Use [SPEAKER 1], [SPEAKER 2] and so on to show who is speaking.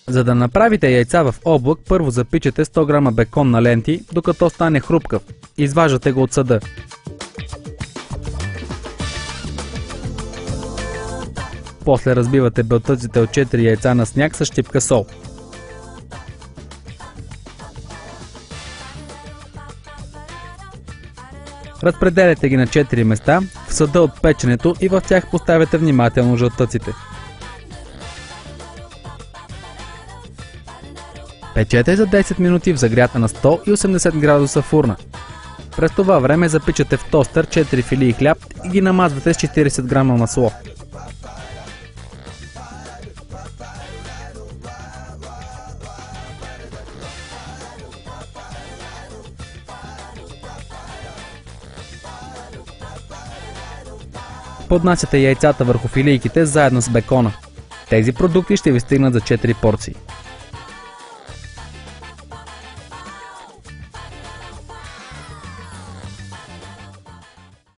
[SPEAKER 1] За да направите яйца в облак, първо запичате 100 грама бекон на ленти, докато стане хрупкав. Изваждате го от съда. После разбивате белтъците от 4 яйца на сняг с щипка сол. Разпределяте ги на 4 места в съда от печенето и в тях поставяте внимателно жълтъците. Печете за 10 минути в загрята на 180 градуса фурна. През това време запичате в тостър 4 филии хляб и ги намазвате с 40 грама масло. Поднасяте яйцата върху филийките заедно с бекона. Тези продукти ще ви стигнат за 4 порции.